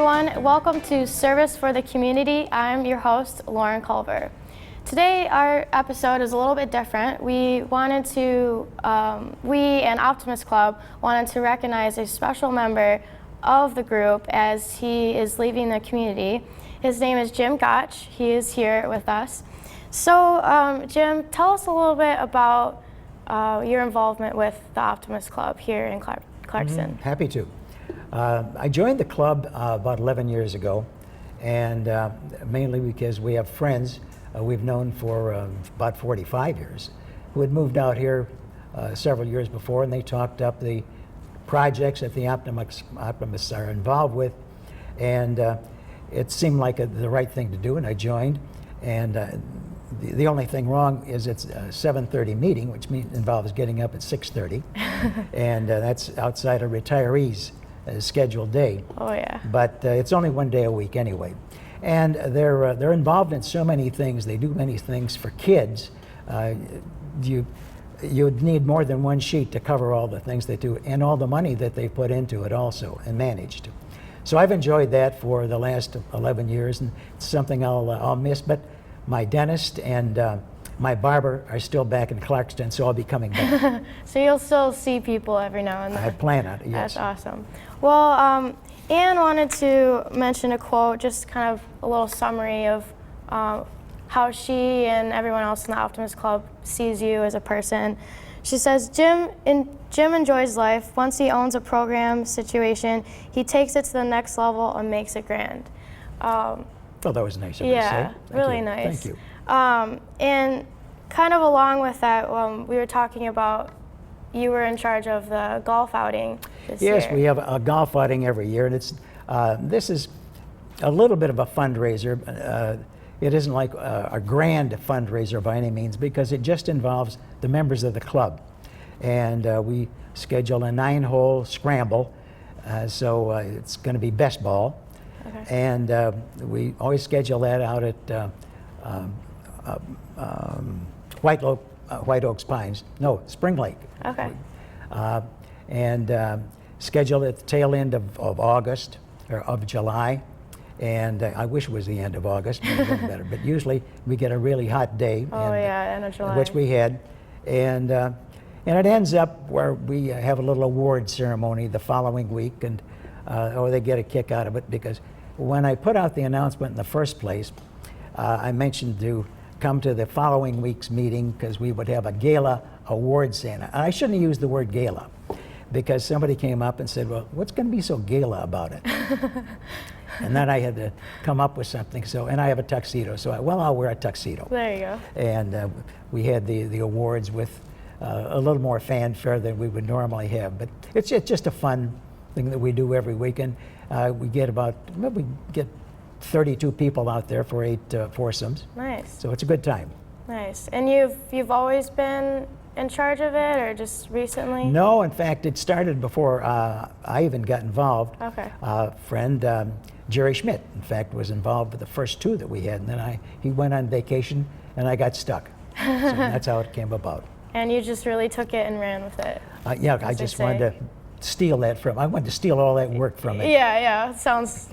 everyone. Welcome to Service for the Community. I'm your host, Lauren Culver. Today, our episode is a little bit different. We and Optimist Club wanted to recognize a special member of the group as he is leaving the community. His name is Jim Gotch. He is here with us. So, Jim, tell us a little bit about your involvement with the Optimist Club here in Clarkston. Happy to. I joined the club about 11 years ago, and mainly because we have friends we've known for about 45 years who had moved out here several years before, and they talked up the projects that the Optimists are involved with, and it seemed like the right thing to do, and I joined. And the only thing wrong is it's a 7:30 meeting, which involves getting up at 6:30, and that's outside a retiree's scheduled day. Oh yeah. But it's only one day a week anyway. And they're involved in so many things. They do many things for kids. You'd need more than one sheet to cover all the things they do and all the money that they put into it also and managed. So I've enjoyed that for the last 11 years, and it's something I'll miss. But my dentist and my barber are still back in Clarkston, so I'll be coming back. So you'll still see people every now and then? I plan on it, yes. That's awesome. Well, Anne wanted to mention a quote, just kind of a little summary of how she and everyone else in the Optimist Club sees you as a person. She says, Jim enjoys life. Once he owns a program situation, he takes it to the next level and makes it grand. Well, that was nice of you to say. Yeah, really nice. Thank you. And kind of along with that, we were talking about you were in charge of the golf outing this year. Yes, we have a golf outing every year, and it's this is a little bit of a fundraiser. It isn't like a grand fundraiser by any means, because it just involves the members of the club. And we schedule a 9-hole scramble, so it's going to be best ball. Okay. And we always schedule that out at White Oaks Pines. No, Spring Lake. Okay. And scheduled at the tail end of August or of July. And I wish it was the end of August, but it's better. But usually we get a really hot day. Oh, yeah, end of July. Which we had. And it ends up where we have a little award ceremony the following week, and they get a kick out of it, because when I put out the announcement in the first place, I mentioned to come to the following week's meeting because we would have a gala award ceremony. I shouldn't have used the word gala, because somebody came up and said, well, what's going to be so gala about it? And then I had to come up with something. And I have a tuxedo, so I'll wear a tuxedo. There you go. And we had the awards with a little more fanfare than we would normally have. But it's just a fun thing that we do every weekend. We get 32 people out there for 8 foursomes. Nice. So it's a good time. Nice. And you've always been in charge of it, or just recently? No, in fact, it started before I even got involved. Okay. Friend Jerry Schmidt, in fact, was involved with the first 2 that we had, and then he went on vacation, and I got stuck. So that's how it came about. And you just really took it and ran with it. Yeah, I just wanted to steal that from. I wanted to steal all that work from it. Yeah. Sounds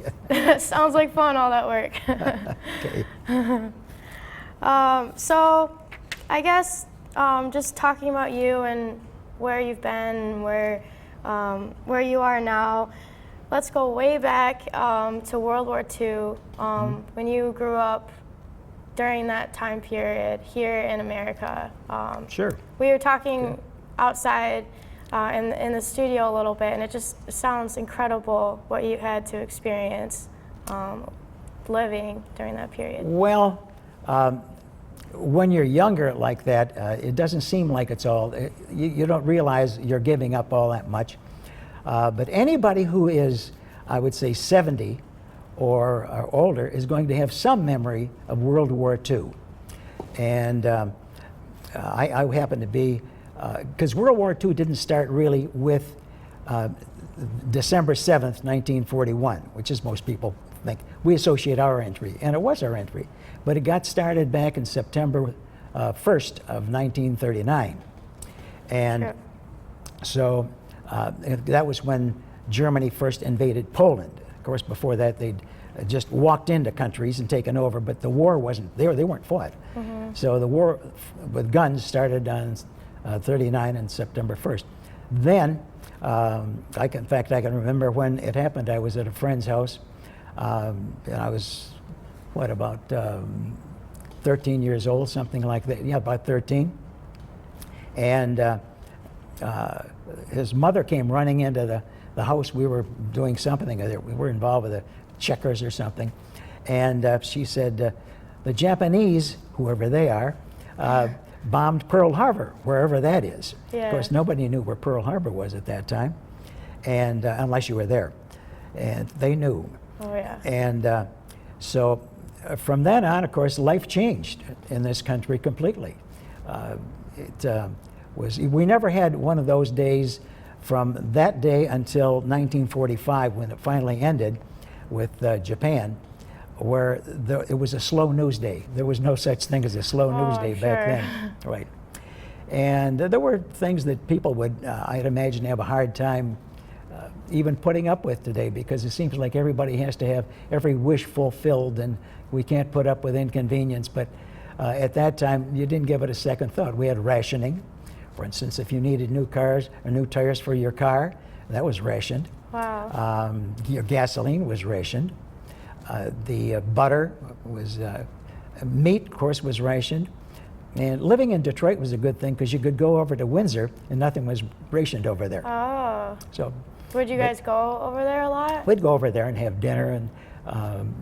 sounds like fun, all that work. Okay. So, I guess just talking about you and where you've been, where you are now. Let's go way back to World War II. When you grew up during that time period here in America. Sure. We were talking outside in the studio a little bit, and it just sounds incredible what you had to experience living during that period. Well, when you're younger like that, it doesn't seem like it's all, you don't realize you're giving up all that much. But anybody who is, I would say, 70 or older is going to have some memory of World War II. And I happen to be, because World War II didn't start really with December 7th, 1941, which is most people think. We associate our entry, and it was our entry, but it got started back in September 1st of 1939. And Sure. so that was when Germany first invaded Poland. Of course, before that, they'd just walked into countries and taken over, but the war wasn't there. They weren't fought. So the war with guns started on 39 and September 1st. Then, in fact, I can remember when it happened. I was at a friend's house, and I was, about 13 years old, something like that. Yeah, about 13. And his mother came running into the house. We were doing something. We were involved with the checkers or something. And she said, the Japanese, whoever they are, bombed Pearl Harbor, wherever that is. Yeah. Of course, nobody knew where Pearl Harbor was at that time, and unless you were there. And they knew. Oh, yeah. And so from then on, of course, life changed in this country completely. We never had one of those days from that day until 1945, when it finally ended with Japan, where it was a slow news day. There was no such thing as a slow news day back then. Right. And there were things that people would, I'd imagine, have a hard time even putting up with today, because it seems like everybody has to have every wish fulfilled, and we can't put up with inconvenience. But at that time, you didn't give it a second thought. We had rationing. For instance, if you needed new cars or new tires for your car, that was rationed. Wow. Your gasoline was rationed. The butter was, meat, of course, was rationed. And living in Detroit was a good thing, because you could go over to Windsor and nothing was rationed over there. Oh. So, would you guys go over there a lot? we'd go over there and have dinner, and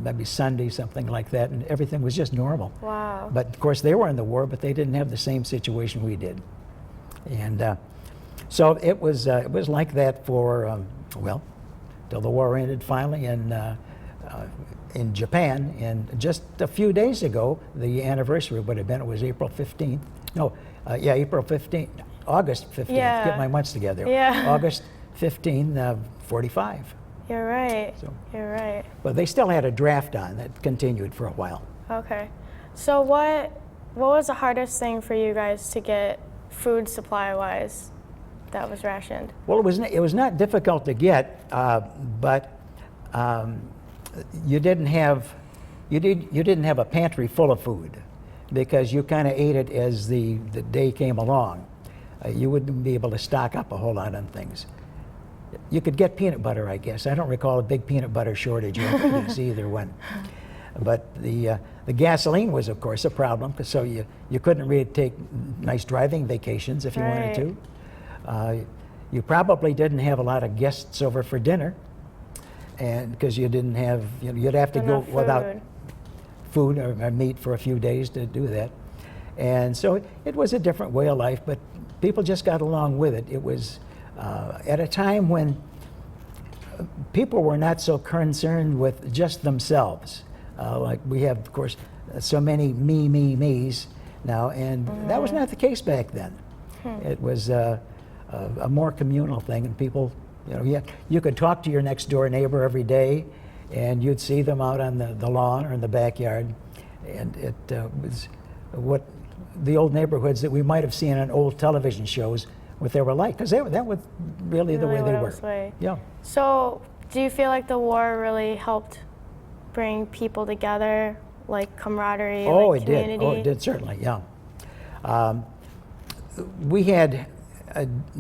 maybe Sunday, something like that, and everything was just normal. Wow. But of course, they were in the war, but they didn't have the same situation we did. And so it was like that for, till the war ended finally in Japan. And just a few days ago, the anniversary would have been, it was April 15th. No, April 15th, August 15th. Yeah. Get my months together. Yeah. August 15, 45. You're right. So, You're right. but they still had a draft on that continued for a while. Okay. So what was the hardest thing for you guys to get food supply-wise that was rationed? Well, it was not difficult to get, but you didn't have a pantry full of food, because you kind of ate it as the day came along. You wouldn't be able to stock up a whole lot on things. You could get peanut butter, I guess. I don't recall a big peanut butter shortage or either one. But the gasoline was, of course, a problem, because so you couldn't really take nice driving vacations if you wanted to. You probably didn't have a lot of guests over for dinner, and because you didn't have, you'd have to go without food or meat for a few days to do that. And so it was a different way of life, but people just got along with it. It was at a time when people were not so concerned with just themselves. Like we have, of course, so many me's now, and that was not the case back then. It was a more communal thing, and people, you could talk to your next door neighbor every day, and you'd see them out on the lawn or in the backyard, and it was what the old neighborhoods that we might have seen on old television shows, what they were like, because that was really the way they were. Yeah. So, do you feel like the war really helped bring people together, like camaraderie, like community? Oh, it did, certainly, yeah. We had,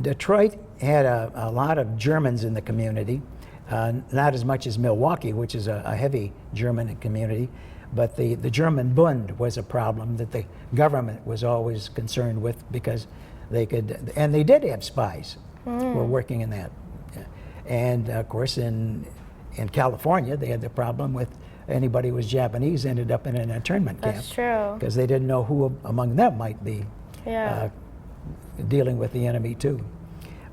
Detroit had a lot of Germans in the community, not as much as Milwaukee, which is a heavy German community, but the German Bund was a problem that the government was always concerned with, because they could, and they did have spies who were working in that. And of course in California, they had the problem with anybody who was Japanese ended up in an internment camp. That's true. Because they didn't know who among them might be dealing with the enemy too.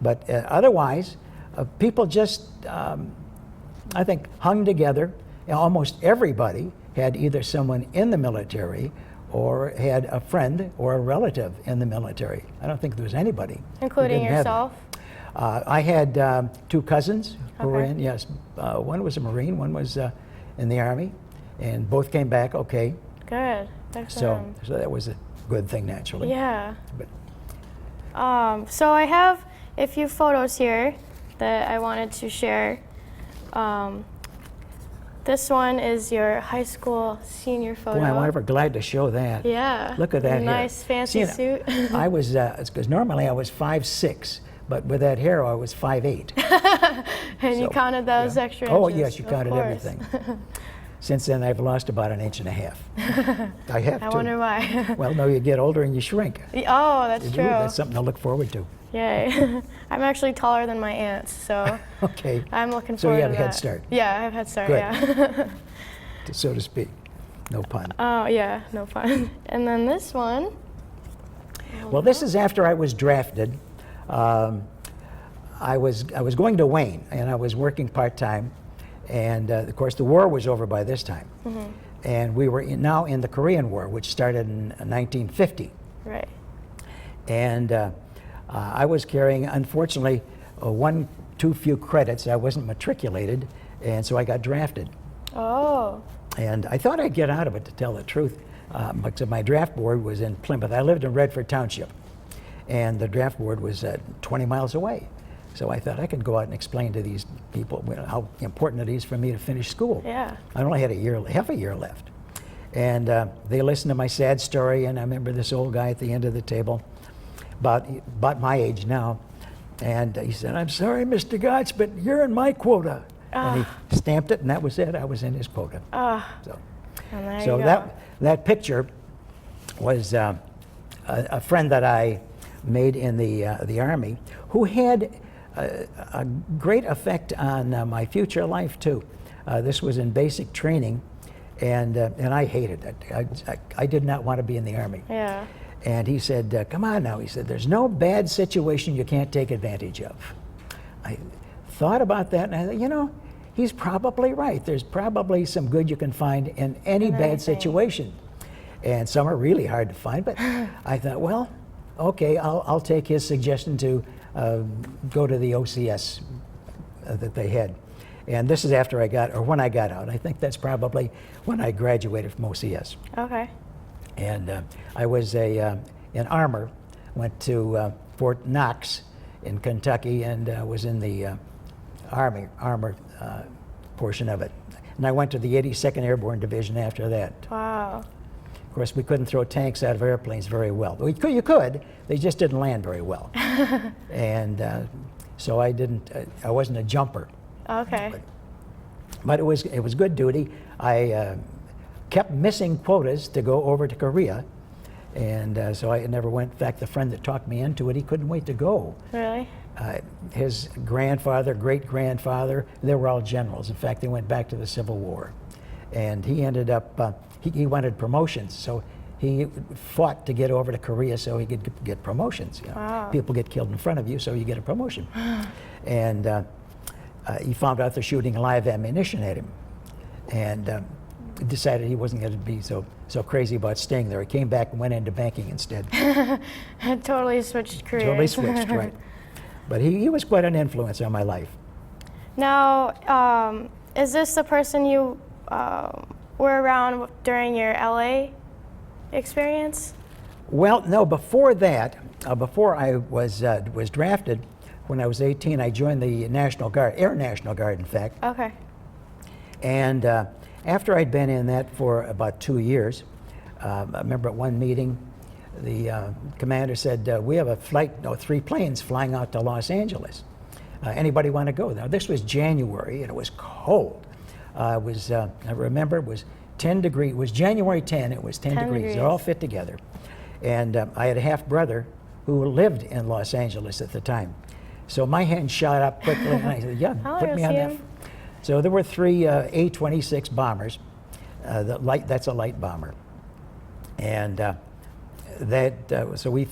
But otherwise, people just, I think, hung together. Almost everybody had either someone in the military or had a friend or a relative in the military. I don't think there was anybody. Including yourself? I had 2 cousins who were in, yes. One was a Marine, one was in the Army, and both came back okay. Good. Excellent. So that was a good thing, naturally. Yeah. But, so I have a few photos here that I wanted to share. This one is your high school senior photo. Boy, I'm ever glad to show that. Yeah. Look at that hair. Nice fancy See, suit. I was, because normally I was 5'6", but with that hair I was 5'8". And you So, counted those yeah. extra Oh inches. yes, you of counted course. everything. Since then I've lost about 1.5 inches. I have I to. wonder why. Well, no, you get older and you shrink. Oh, that's You do. true. That's something to look forward to. Yay. I'm actually taller than my aunts, so Okay, I'm looking So forward you have to a head that. start. Yeah, I have head start, Good. yeah. so to speak. No pun. Oh, yeah, no fun. And then this one. Well, this is after I was drafted. I was going to Wayne, and I was working part-time. And of course, the war was over by this time. Mm-hmm. And we were now in the Korean War, which started in 1950. Right. And I was carrying, unfortunately, one too few credits. I wasn't matriculated, and so I got drafted. Oh, And I thought I'd get out of it, to tell the truth, because my draft board was in Plymouth. I lived in Redford Township, and the draft board was 20 miles away. So I thought I could go out and explain to these people how important it is for me to finish school. yeah. I only had half a year left. And they listened to my sad story, and I remember this old guy at the end of the table, about my age now, and he said, "I'm sorry, Mr. Gotts, but you're in my quota." And he stamped it, and that was it. I was in his quota. So, And there so you go. that picture was a friend that I made in the Army, who had a great effect on my future life too. This was in basic training, and I hated it. I did not want to be in the Army. Yeah. And he said, "Come on now," he said, "there's no bad situation you can't take advantage of." I thought about that, and I thought, you know, he's probably right. There's probably some good you can find in any In bad anything. situation. And some are really hard to find, but I thought, well, okay, I'll take his suggestion to go to the OCS that they had. And this is after when I got out. I think that's probably when I graduated from OCS. Okay. And I was in armor, went to Fort Knox in Kentucky, and was in the armor portion of it. And I went to the 82nd Airborne Division after that. Wow. Of course, we couldn't throw tanks out of airplanes very well. You could, they just didn't land very well. And so I wasn't a jumper. Okay. But it was good duty. I kept missing quotas to go over to Korea, and so I never went. In fact, the friend that talked me into it, he couldn't wait to go. Really? His grandfather, great-grandfather, they were all generals. In fact, they went back to the Civil War. And he ended up, he wanted promotions, so he fought to get over to Korea so he could get promotions. You know. Wow. People get killed in front of you, so you get a promotion. And he found out they're shooting live ammunition at him, and decided he wasn't going to be so crazy about staying there. He came back and went into banking instead. Totally switched careers. Totally switched, right. But he was quite an influence on my life. Now, is this the person you were around during your LA experience? Well, no, before that, before I was drafted, when I was 18, I joined the National Guard, Air National Guard, in fact. Okay. And after I'd been in that for about 2 years, I remember at one meeting, the commander said, "We have a flight, 3 planes flying out to Los Angeles. Anybody want to go?" Now, this was January, and it was cold. I remember it was 10 degrees. It was January 10, it was 10 degrees. They're all fit together. And I had a half-brother who lived in Los Angeles at the time. So my hand shot up quickly, and I said, "Yeah, I'll put go me on see that." him. So there were 3 A-26 bombers. That's a light bomber. And so we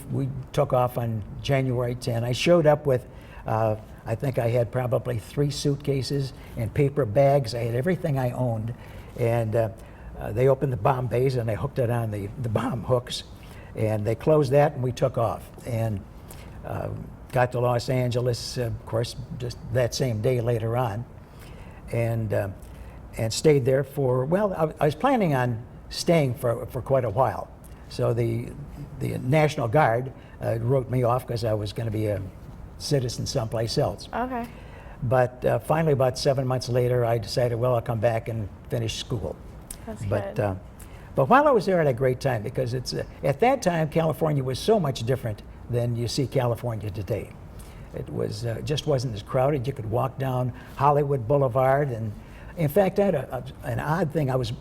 took off on January 10. I showed up with, I think I had probably 3 suitcases and paper bags. I had everything I owned. And they opened the bomb bays, and they hooked it on the bomb hooks. And they closed that, and we took off. And got to Los Angeles, of course, just that same day later on. And stayed there for, well, I was planning on staying for quite a while. So the National Guard wrote me off because I was going to be a citizen someplace else. Okay. But finally, about 7 months later, I decided, well, I'll come back and finish school. That's But good. but while I was there, I had a great time because at that time California was so much different than you see California today. It was just wasn't as crowded. You could walk down Hollywood Boulevard, and in fact, I had an odd thing. I was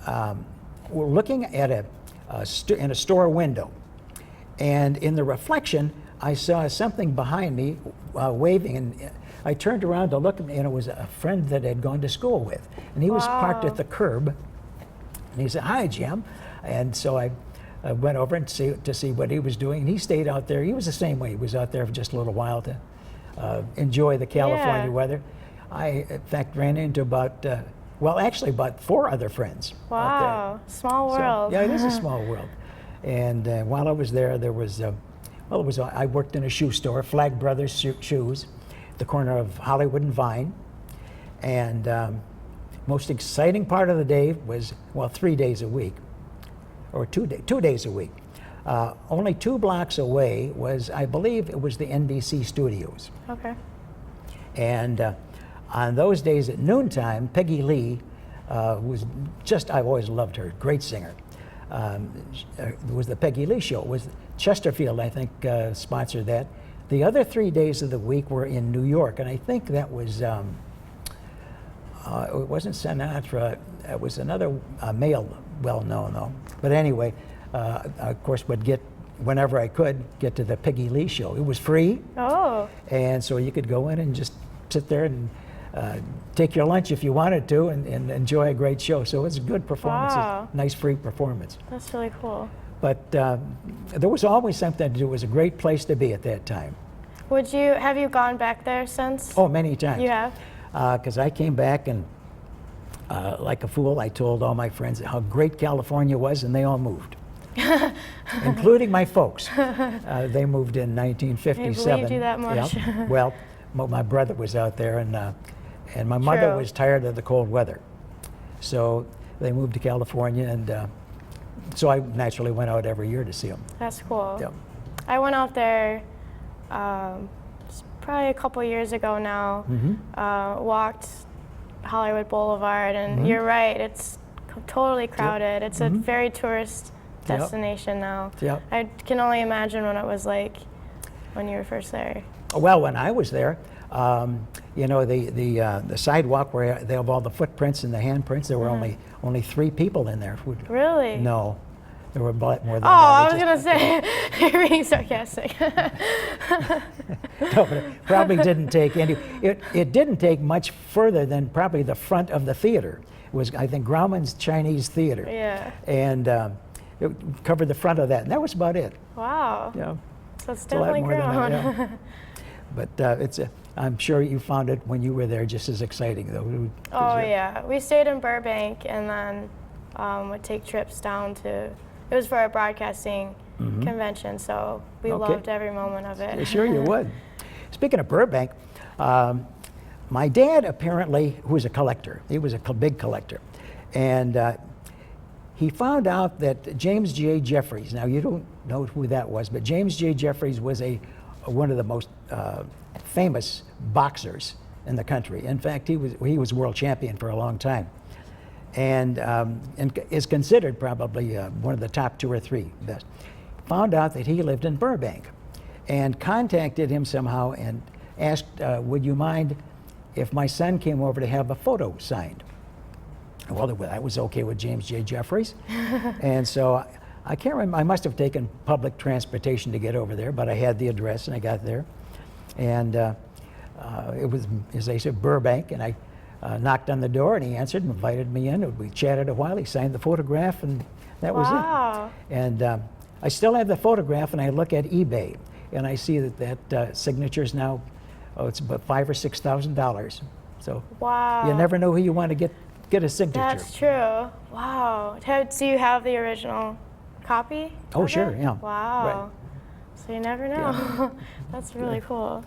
we're looking at in a store window, and in the reflection, I saw something behind me waving, and I turned around to look, and it was a friend that I'd gone to school with, and he was parked at the curb, and he said, "Hi, Jim," and so I went over and to see what he was doing, and he stayed out there. He was the same way. He was out there for just a little while to enjoy the California weather. I, in fact, ran into about 4 other friends out Wow, small there. world. So, yeah, it is a small world. And while I was there, there was, I worked in a shoe store, Flag Brothers Shoes, at the corner of Hollywood and Vine. And most exciting part of the day was, 3 days a week, or 2 days a week. Only 2 blocks away was, I believe it was the NBC studios. Okay. And on those days at noontime, Peggy Lee was just, I've always loved her, great singer. It was the Peggy Lee Show. It was Chesterfield, I think, sponsored that. The other 3 days of the week were in New York, and I think that was, it wasn't Sinatra, it was another male well-known though. But anyway, of course, would get, whenever I could, get to the Peggy Lee Show. It was free. Oh. And so you could go in and just sit there and take your lunch if you wanted to and enjoy a great show. So it was a good performance, Wow. nice free performance. That's really cool. But there was always something to do. It was a great place to be at that time. Have you gone back there since? Oh, many times. You have? Because I came back and like a fool, I told all my friends how great California was, and they all moved. Including my folks. They moved in 1957. They believed you that much. Yep. Well, my brother was out there, and my mother True. was tired of the cold weather. So they moved to California, and so I naturally went out every year to see them. That's cool. Yep. I went out there probably a couple years ago now. Walked Hollywood Boulevard, and you're right, it's totally crowded. It's a very tourist destination now. Yep. I can only imagine what it was like when you were first there. Well, when I was there, you know, the sidewalk where they have all the footprints and the handprints, there were only 3 people in there. Really? No, there were more than that. Oh, I It was gonna say, you're being sarcastic. No, but it probably didn't take any. It didn't take much further than probably the front of the theater. It was, I think, Grauman's Chinese Theater. Yeah. And it covered the front of that, and that was about it. Wow. You know, So it's it's a lot definitely more than grown. that. Yeah. But I'm sure you found it when you were there just as exciting, though. 'Cause Oh yeah, we stayed in Burbank and then would take trips down to. It was for a broadcasting convention, so we Okay. loved every moment of it. Yeah, sure you would. Speaking of Burbank, my dad apparently, who was a collector, he was a big collector, and he found out that James J. Jeffries, now you don't know who that was, but James J. Jeffries was one of the most famous boxers in the country. In fact, he was world champion for a long time, and is considered probably one of the top 2 or 3 best. Found out that he lived in Burbank, and contacted him somehow and asked, would you mind if my son came over to have a photo signed? Well, that was okay with James J. Jeffries. And so I can't remember, I must have taken public transportation to get over there, but I had the address and I got there. And it was, as I said, Burbank, and I knocked on the door and he answered and invited me in. And we chatted a while, he signed the photograph, and that was Wow. it. And I still have the photograph, and I look at eBay, and I see that signature is now, it's about $5,000 or $6,000. So Wow. you never know who you want to get a signature. That's true. Wow. Do you have the original copy? Oh, of sure, it? yeah. Wow. Right. So you never know. That's really cool.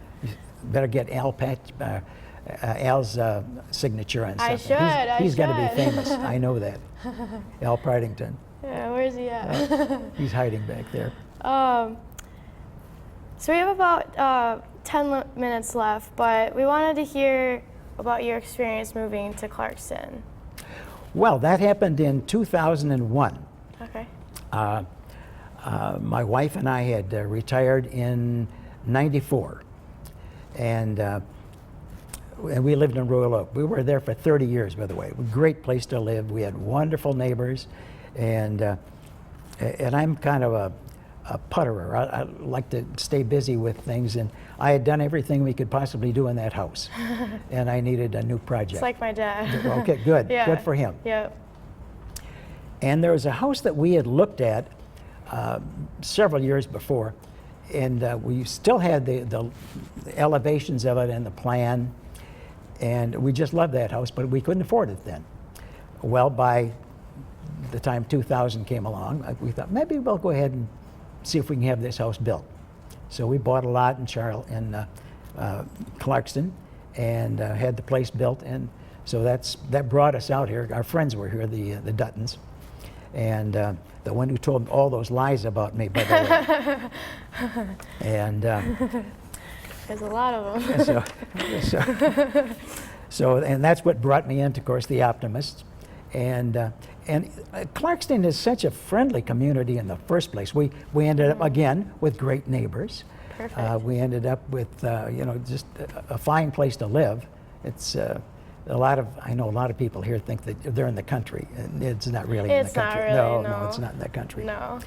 Better get Al's signature on something. I should, He's got to be should. famous. I know that. Al Pridington. Yeah, where's he at? He's hiding back there. So we have about 10 minutes left, but we wanted to hear about your experience moving to Clarkston. Well, that happened in 2001. Okay. My wife and I had retired in '94, and we lived in Royal Oak. We were there for 30 years, by the way. Great place to live. We had wonderful neighbors, and I'm kind of a putterer. I like to stay busy with things, and I had done everything we could possibly do in that house, and I needed a new project. It's like my dad. Okay, good. Yeah. Good for him. Yep. And there was a house that we had looked at several years before, and we still had the elevations of it and the plan, and we just loved that house, but we couldn't afford it then. Well, by the time 2000 came along, we thought maybe we'll go ahead and see if we can have this house built. So we bought a lot in Clarkston and had the place built, and so that brought us out here. Our friends were here, the Duttons, and the one who told all those lies about me, by the way. And There's a lot of them. and that's what brought me into, of course, the Optimists. And Clarkston is such a friendly community in the first place. We ended up again with great neighbors. Perfect. We ended up with just a fine place to live. It's I know a lot of people here think that they're in the country, and it's not really in the country. It's not really, No, it's not in the country. No.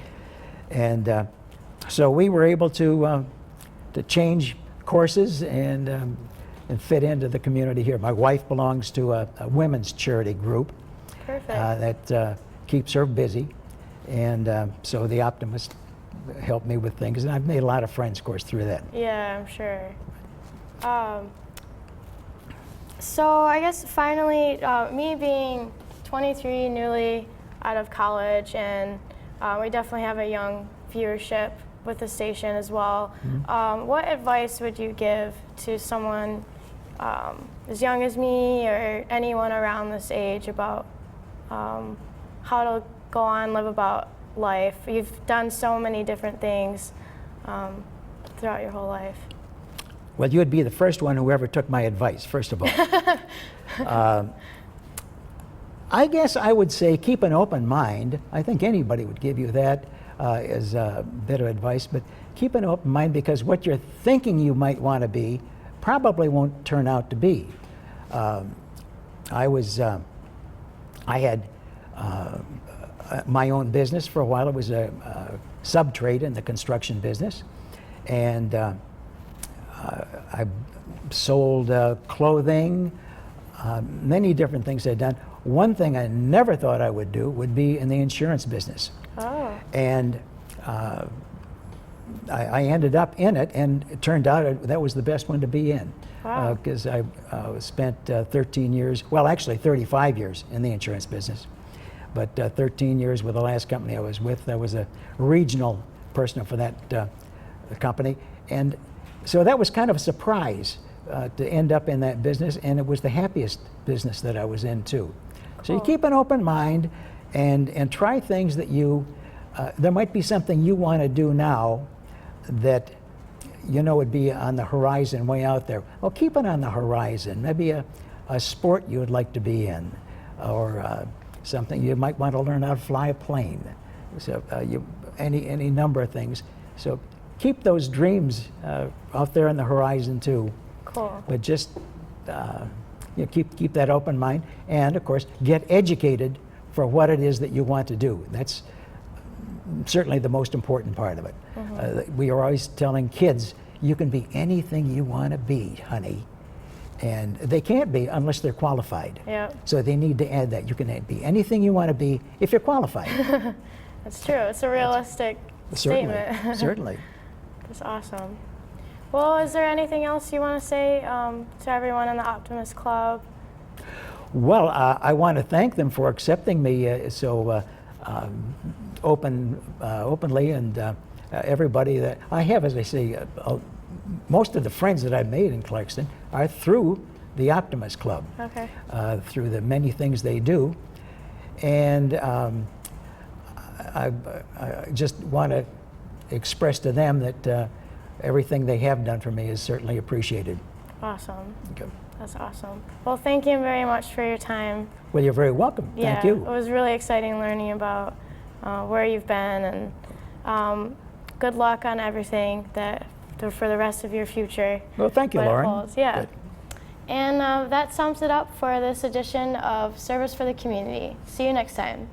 And so we were able to change courses and fit into the community here. My wife belongs to a women's charity group. Perfect. That keeps her busy, and so the Optimist helped me with things, and I've made a lot of friends, of course, through that. Yeah, I'm sure. So I guess finally, me being 23, newly out of college, and we definitely have a young viewership with the station as well. Mm-hmm. What advice would you give to someone as young as me or anyone around this age about how to go on, live about life? You've done so many different things throughout your whole life. Well, you would be the first one who ever took my advice, first of all. I guess I would say keep an open mind. I think anybody would give you that as a bit of advice, but keep an open mind, because what you're thinking you might want to be probably won't turn out to be. I had my own business for a while. It was a sub-trade in the construction business, and I sold clothing, many different things I'd done. One thing I never thought I would do would be in the insurance business. Oh. And I ended up in it, and it turned out that was the best one to be in. Wow. Because I spent 13 years, well, actually 35 years in the insurance business. But 13 years with the last company I was with. I was a regional person for that company. And so that was kind of a surprise to end up in that business, and it was the happiest business that I was in, too. So you keep an open mind and try things that there might be something you want to do now that would be on the horizon, way out there. Well, keep it on the horizon. Maybe a sport you would like to be in, or something you might want to learn how to fly a plane. So any number of things. So keep those dreams out there on the horizon too. Cool. But just keep that open mind, and of course get educated for what it is that you want to do. That's certainly the most important part of it. Mm-hmm. We are always telling kids, you can be anything you want to be, honey. And they can't be unless they're qualified. Yeah. So they need to add that. You can be anything you want to be if you're qualified. That's true. It's a realistic statement. Certainly. That's awesome. Well, is there anything else you want to say to everyone in the Optimist Club? Well, I want to thank them for accepting me so openly, and everybody that I have, as I say, most of the friends that I've made in Clarkston are through the Optimist Club. Okay. Through the many things they do. And I just want to express to them that everything they have done for me is certainly appreciated. Awesome. Okay. That's awesome. Well, thank you very much for your time. Well, you're very welcome. Yeah, Thank you. It was really exciting learning about where you've been, and good luck on everything for the rest of your future. Well, thank you, what it Lauren. holds. Yeah. Good. And that sums it up for this edition of Service for the Community. See you next time.